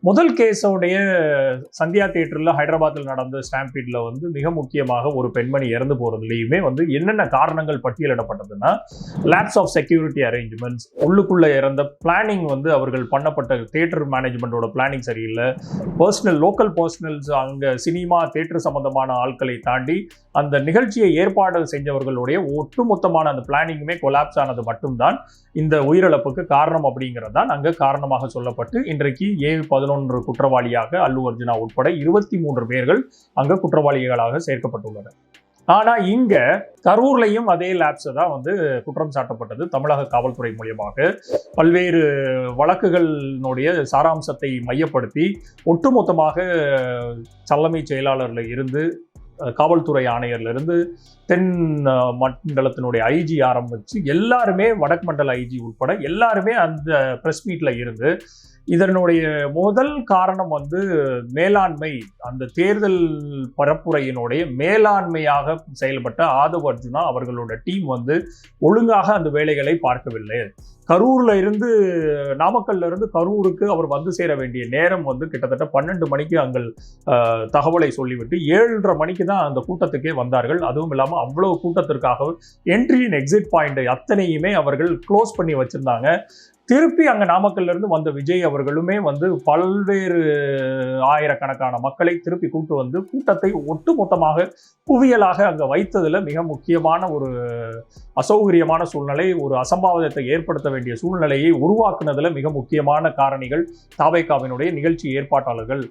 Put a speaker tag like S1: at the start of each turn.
S1: முதல் கேஸோடைய சந்தியா தியேட்டர்ல ஹைதராபாத்தில் நடந்த ஸ்டாம்பீட்ல வந்து மிக முக்கியமாக ஒரு பெண்மணி இறந்து போறதுலயுமே வந்து என்னென்ன காரணங்கள் பட்டியலிடப்பட்டதுன்னா, லேப்ஸ் ஆஃப் செக்யூரிட்டி அரேஞ்ச்மெண்ட்ஸ், உள்ளுக்குள்ள இறந்த பிளானிங் வந்து அவர்கள் பண்ணப்பட்ட தியேட்டர் மேனேஜ்மெண்டோட பிளானிங் சரியில்லை, லோக்கல் பர்சனல்ஸ் அங்க சினிமா தியேட்டர் சம்பந்தமான ஆட்களை தாண்டி அந்த நிகழ்ச்சியை ஏற்பாடு செஞ்சவர்களுடைய ஒட்டுமொத்தமான அந்த பிளானிங்குமே கொலாப்ஸ் ஆனது மட்டும்தான் இந்த உயிரிழப்புக்கு காரணம் அப்படிங்கிறது தான் அங்க காரணமாக சொல்லப்பட்டு இன்றைக்கு A11 குற்றவாளியாக அல்லு அர்ஜுனா உட்பட 23 பேர்கள் அங்க குற்றவாளிகளாக சேர்க்கப்பட்டுள்ளனர். ஆனா இங்க கரூர்லையும் அதே லேப்ஸ் தான் வந்து குற்றம் சாட்டப்பட்டது. தமிழக காவல்துறை மூலியமாக பல்வேறு வழக்குகளினுடைய சாராம்சத்தை மையப்படுத்தி ஒட்டுமொத்தமாக தலைமை செயலாளர்ல இருந்து காவல்துறை ஆணையர்ல இருந்து தென் மண்டலத்தினுடைய ஐஜி ஆரம்பிச்சு எல்லாருமே வடக்கு மண்டல ஐஜி உட்பட எல்லாருமே அந்த பிரஸ் மீட்ல இருந்து இதனுடைய முதல் காரணம் வந்து மேலாண்மை, அந்த தேர்தல் பரப்புரையினுடைய மேலாண்மையாக செயல்பட்ட ஆதவ் அர்ஜுனா அவர்களோட டீம் வந்து ஒழுங்காக அந்த வேலைகளை பார்க்கவில்லை. கரூர்ல இருந்து நாமக்கல்ல இருந்து கரூருக்கு அவர் வந்து சேர வேண்டிய நேரம் வந்து கிட்டத்தட்ட 12 மணிக்கு அங்கே தகவலை சொல்லிவிட்டு 7:30 மணிக்கு தான் அந்த கூட்டத்துக்கே வந்தார்கள். அதுவும் இல்லாமல் அவ்வளவு கூட்டத்திற்காக என்ட்ரி அண்ட் எக்ஸிட் பாயிண்ட் அத்தனையுமே அவர்கள் க்ளோஸ் பண்ணி வச்சிருந்தாங்க. திருப்பி அங்க நாமக்கல்ல இருந்து வந்த விஜய் அவர்களுமே வந்து பல்வேறு ஆயிரக்கணக்கான மக்களை திருப்பி கூட்டு வந்து கூட்டத்தை ஒட்டுமொத்தமாக குவியலாக அங்க வைத்ததுல மிக முக்கியமான ஒரு அசௌகரியமான சூழ்நிலை, ஒரு அசம்பாவிதத்தை ஏற்படுத்த வேண்டிய சூழ்நிலையை உருவாக்குனதுல மிக முக்கியமான காரணிகள் தாவேகாவினுடைய நிகழ்ச்சி ஏற்பாட்டாளர்கள்